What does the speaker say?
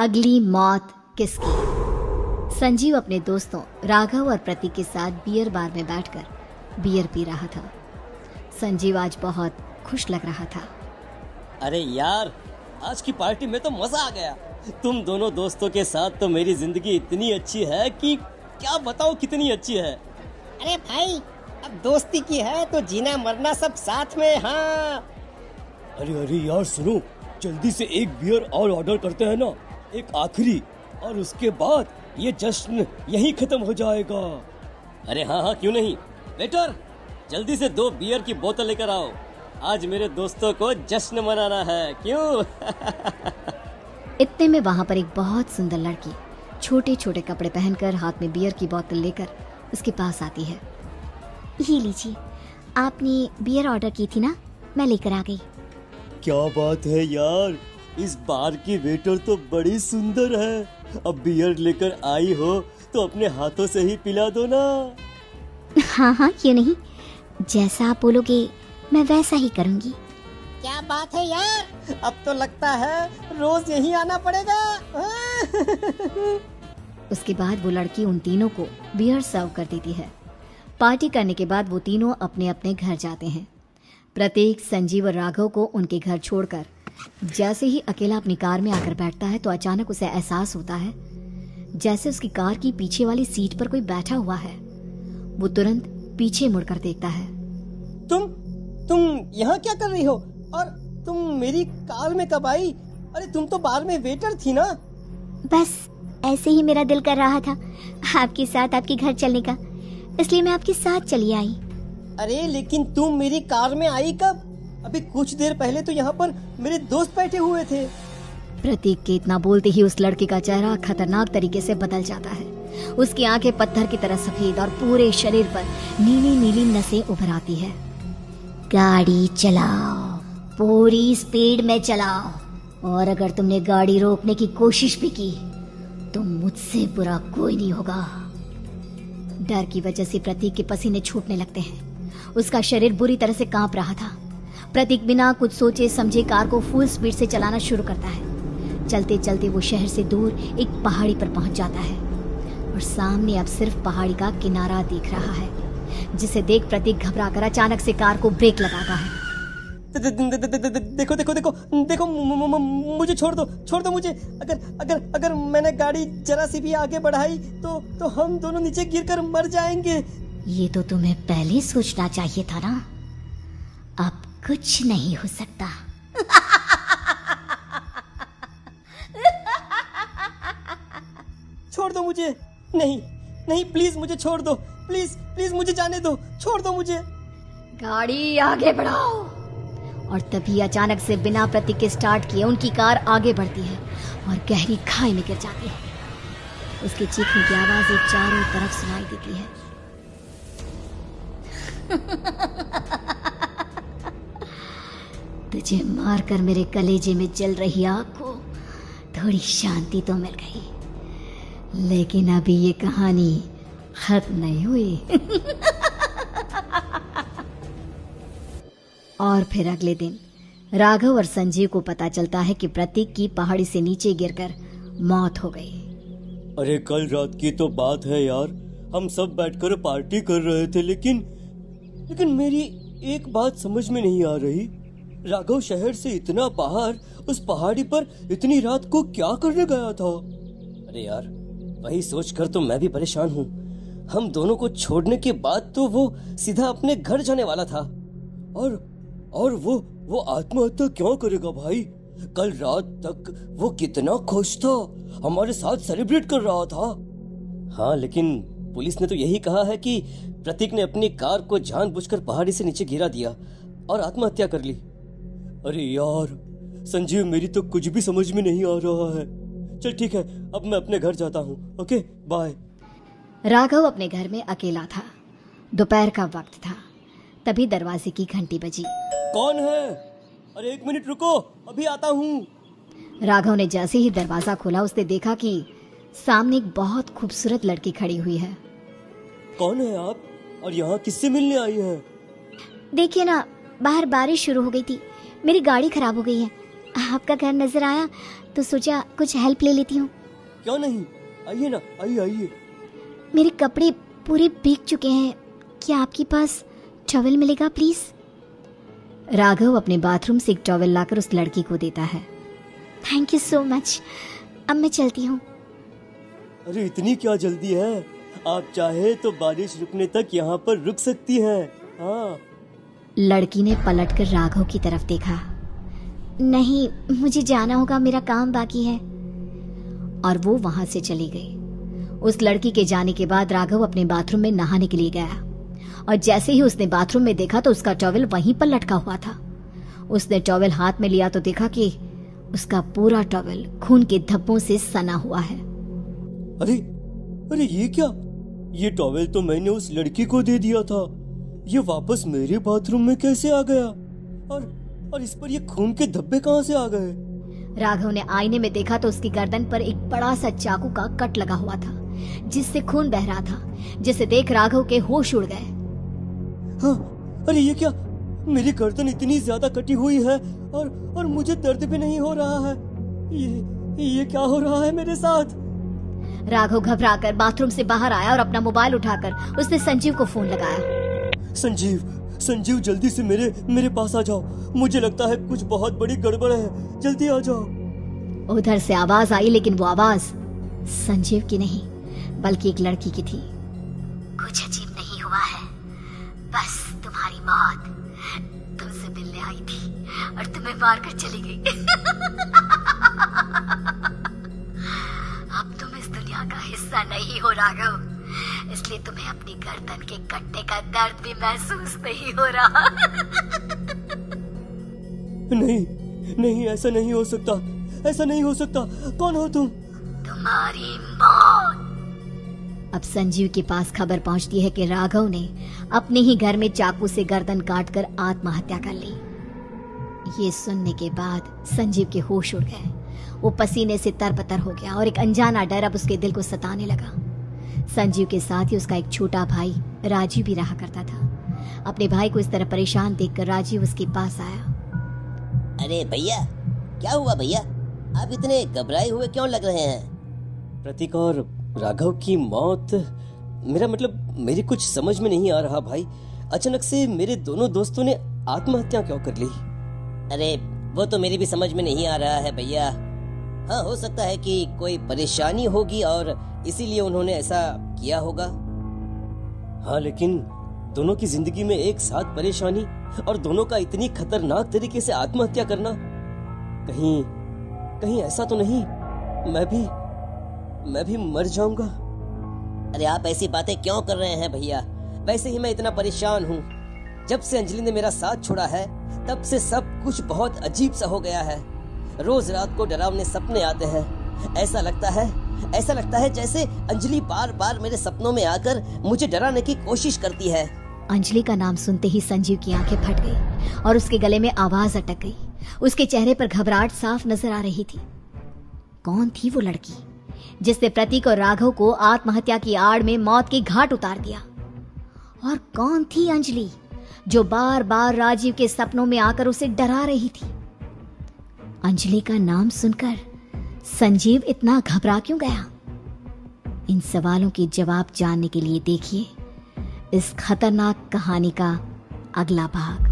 अगली मौत किसकी। संजीव अपने दोस्तों राघव और प्रतीक के साथ बियर बार में बैठकर बियर पी रहा था। संजीव आज बहुत खुश लग रहा था। अरे यार, आज की पार्टी में तो मजा आ गया। तुम दोनों दोस्तों के साथ तो मेरी जिंदगी इतनी अच्छी है कि क्या बताओ कितनी अच्छी है। अरे भाई, अब दोस्ती की है तो जीना मरना सब साथ में। हाँ अरे यार सुनो, जल्दी से एक बियर और ऑर्डर करते हैं ना, एक आखिरी, और उसके बाद ये जश्न यहीं खत्म हो जाएगा। अरे हाँ क्यों नहीं। वेटर, जल्दी से 2 बियर की बोतल लेकर आओ। आज मेरे दोस्तों को जश्न मनाना है, क्यों? इतने में वहां पर एक बहुत सुंदर लड़की छोटे छोटे कपड़े पहनकर हाथ में बियर की बोतल लेकर उसके पास आती है। ये लीजिए, आपने बियर ऑर्डर की थी ना, मैं लेकर आ गई। क्या बात है यार, इस बार की वेटर तो बड़ी सुंदर है। अब बियर लेकर आई हो तो अपने हाथों से ही पिला दो ना। हाँ क्यों नहीं, जैसा आप बोलोगे मैं वैसा ही करूँगी। क्या बात है यार, अब तो लगता है रोज यहीं आना पड़ेगा। उसके बाद वो लड़की उन तीनों को बियर सर्व कर देती है। पार्टी करने के बाद वो तीनों अपने अपने घर जाते हैं। प्रतीक, संजीव और राघव को उनके घर छोड़कर जैसे ही अकेला अपनी कार में आकर बैठता है तो अचानक उसे एहसास होता है जैसे उसकी कार की पीछे वाली सीट पर कोई बैठा हुआ है। वो तुरंत पीछे मुड़कर देखता है। तुम यहाँ क्या कर रही हो, और तुम मेरी कार में कब आई? अरे तुम तो बार में वेटर थी ना। बस ऐसे ही मेरा दिल कर रहा था आपके साथ आपके घर चलने का, इसलिए मैं आपके साथ चली आई। अरे लेकिन तुम मेरी कार में आई कब? अभी कुछ देर पहले तो यहाँ पर मेरे दोस्त बैठे हुए थे। प्रतीक के इतना बोलते ही उस लड़के का चेहरा खतरनाक तरीके से बदल जाता है। उसकी आंखें पत्थर की तरह सफेद और पूरे शरीर पर नीली नीली नसें उभर आती है। गाड़ी चलाओ, पूरी स्पीड में चलाओ, और अगर तुमने गाड़ी रोकने की कोशिश भी की तो मुझसे बुरा कोई नहीं होगा। डर की वजह से प्रतीक के पसीने छूटने लगते हैं। उसका शरीर बुरी तरह से कांप रहा था। प्रतीक बिना कुछ सोचे समझे कार को फुल स्पीड से चलाना शुरू करता है। चलते चलते वो शहर से दूर एक पहाड़ी पर पहुंच जाता है और सामने अब सिर्फ पहाड़ी का किनारा दिख रहा है, जिसे देख प्रतीक घबराकर अचानक से कार को ब्रेक लगाता है। देखो देखो देखो देखो, मुझे छोड़ दो मुझे। अगर मैंने गाड़ी जरा सी भी आगे बढ़ाई तो हम दोनों नीचे गिरकर मर जाएंगे। ये तो तुम्हें पहले सोचना चाहिए था ना। अब कुछ नहीं हो सकता। छोड़ दो मुझे। नहीं प्लीज मुझे छोड़ दो। प्लीज मुझे जाने दो, छोड़ दो मुझे। गाड़ी आगे बढ़ाओ। और तभी अचानक से बिना प्रतीक के स्टार्ट किए उनकी कार आगे बढ़ती है और गहरी खाई में गिर जाती है। उसके चीखने की आवाज एक चारों तरफ सुनाई देती है। तुझे मारकर मेरे कलेजे में जल रही आग को थोड़ी शांति तो मिल गई, लेकिन अभी ये कहानी खत्म नहीं हुई। और फिर अगले दिन राघव और संजीव को पता चलता है कि प्रतीक की पहाड़ी से नीचे गिरकर मौत हो गई। अरे कल रात की तो बात है यार, हम सब बैठकर पार्टी कर रहे थे, लेकिन मेरी एक बात समझ में नहीं आ रही। राघव शहर से इतना बाहर उस पहाड़ी पर इतनी रात को क्या करने गया था? अरे यार, वही सोचकर तो मैं भी परेशान हूँ। हम दोनों को छोड़ने के बाद तो वो सीधा अपने घर जाने वाला था, और वो आत्महत्या क्यों करेगा भाई? कल रात तक वो कितना खुश था, हमारे साथ सेलिब्रेट कर रहा था। हाँ, लेकिन पुलिस ने तो यही कहा है कि प्रतीक ने अपनी कार को जानबूझकर पहाड़ी से नीचे गिरा दिया और आत्महत्या कर ली। अरे यार संजीव, मेरी तो कुछ भी समझ में नहीं आ रहा है। चल ठीक है, अब मैं अपने घर जाता हूँ। Okay bye. राघव अपने घर में अकेला था। दोपहर का वक्त था। तभी दरवाजे की घंटी बजी। कौन है? अरे 1 मिनट रुको, अभी आता हूँ। राघव ने जैसे ही दरवाजा खोला उसने देखा कि सामने एक बहुत खूबसूरत लड़की खड़ी हुई है। कौन है आप, और यहाँ किससे मिलने आई हैं? देखिए ना, बाहर बारिश शुरू हो गई थी, मेरी गाड़ी खराब हो गई है। आपका घर नजर आया तो सोचा कुछ हेल्प ले लेती हूँ। क्यों नहीं, आइए ना, आइए आइए। मेरे कपड़े पूरे भीग चुके हैं, क्या आपके पास टॉवल मिलेगा प्लीज? राघव अपने बाथरूम से एक टॉवल लाकर उस लड़की को देता है। थैंक यू सो मच, अब मैं चलती हूँ। अरे इतनी क्या जल्दी है, आप चाहे तो बारिश रुकने तक यहाँ पर रुक सकती हैं। हाँ। लड़की ने पलटकर राघव की तरफ देखा। नहीं, मुझे जाना होगा, मेरा काम बाकी है। और वो वहां से चली गई। उस लड़की के जाने के बाद राघव अपने बाथरूम में नहाने के लिए गया और जैसे ही उसने बाथरूम में देखा तो उसका टॉवल वहीं पर लटका हुआ था। उसने टॉवल हाथ में लिया तो देखा कि उसका पूरा टॉवल खून के धब्बों से सना हुआ है। अरे अरे ये क्या, ये टॉवल तो मैंने उस लड़की को दे दिया था, ये वापस मेरे बाथरूम में कैसे आ गया? और इस पर ये खून के धब्बे कहाँ से आ गए? राघव ने आईने में देखा तो उसकी गर्दन पर एक बड़ा सा चाकू का कट लगा हुआ था जिससे खून बह रहा था, जिसे देख राघव के होश उड़ गए। हाँ, अरे ये क्या, मेरी गर्दन इतनी ज्यादा कटी हुई है और मुझे दर्द भी नहीं हो रहा है। ये क्या हो रहा है मेरे साथ? राघव घबराकर बाथरूम से बाहर आया और अपना मोबाइल उठाकर उसने संजीव को फोन लगाया। संजीव जल्दी से मेरे पास आ जाओ, मुझे लगता है कुछ बहुत बड़ी गड़बड़ है, जल्दी आ जाओ। उधर से आवाज आई, लेकिन वो आवाज संजीव की नहीं बल्कि एक लड़की की थी। कुछ अजीब नहीं हुआ है, बस तुम्हारी मौत तुमसे मिलने आई थी और तुम्हें मारकर चली गई। अब तुम इस दुनिया का हिस्सा नहीं हो राघव, इसलिए तुम्हें अपनी गर्दन के कटने का दर्द भी महसूस नहीं हो रहा। नहीं, ऐसा नहीं हो सकता, ऐसा नहीं हो सकता। कौन हो तुम? तुम्हारी मौत। अब संजीव के पास खबर पहुंचती है कि राघव ने अपने ही घर में चाकू से गर्दन काटकर आत्महत्या कर ली। ये सुनने के बाद संजीव के होश उड़ गए। वो पसीने से तरबतर हो गया और एक अनजाना डर अब उसके दिल को सताने लगा। संजीव के साथ ही उसका एक छोटा भाई राजीव भी रहा करता था। अपने भाई को इस तरह परेशान देखकर राजीव उसके पास आया। अरे भैया, क्या हुआ भैया, आप इतने घबराए हुए क्यों लग रहे हैं? प्रतीक और राघव की मौत, मेरा मतलब मेरी कुछ समझ में नहीं आ रहा भाई। अचानक से मेरे दोनों दोस्तों ने आत्महत्या क्यों कर ली? अरे वो तो मेरी भी समझ में नहीं आ रहा है भैया। हाँ, हो सकता है कि कोई परेशानी होगी और इसीलिए उन्होंने ऐसा किया होगा। हाँ, लेकिन दोनों की जिंदगी में एक साथ परेशानी और दोनों का इतनी खतरनाक तरीके से आत्महत्या करना, कहीं ऐसा तो नहीं मैं भी मर जाऊंगा? अरे आप ऐसी बातें क्यों कर रहे हैं भैया? वैसे ही मैं इतना परेशान हूँ। जब से अंजलि ने मेरा साथ छोड़ा है तब से सब कुछ बहुत अजीब सा हो गया है। रोज रात को डरावने सपने आते हैं। ऐसा लगता है जैसे अंजलि बार बार मेरे सपनों में आकर मुझे डराने की कोशिश करती है। अंजलि का नाम सुनते ही संजीव की आंखें फट गई और उसके गले में आवाज अटक गई। उसके चेहरे पर घबराहट साफ नजर आ रही थी। कौन थी वो लड़की जिसने प्रतीक और राघव को आत्महत्या की आड़ में मौत के घाट उतार दिया? और कौन थी अंजलि जो बार बार राजीव के सपनों में आकर उसे डरा रही थी? अंजलि का नाम सुनकर संजीव इतना घबरा क्यों गया? इन सवालों के जवाब जानने के लिए देखिए इस खतरनाक कहानी का अगला भाग।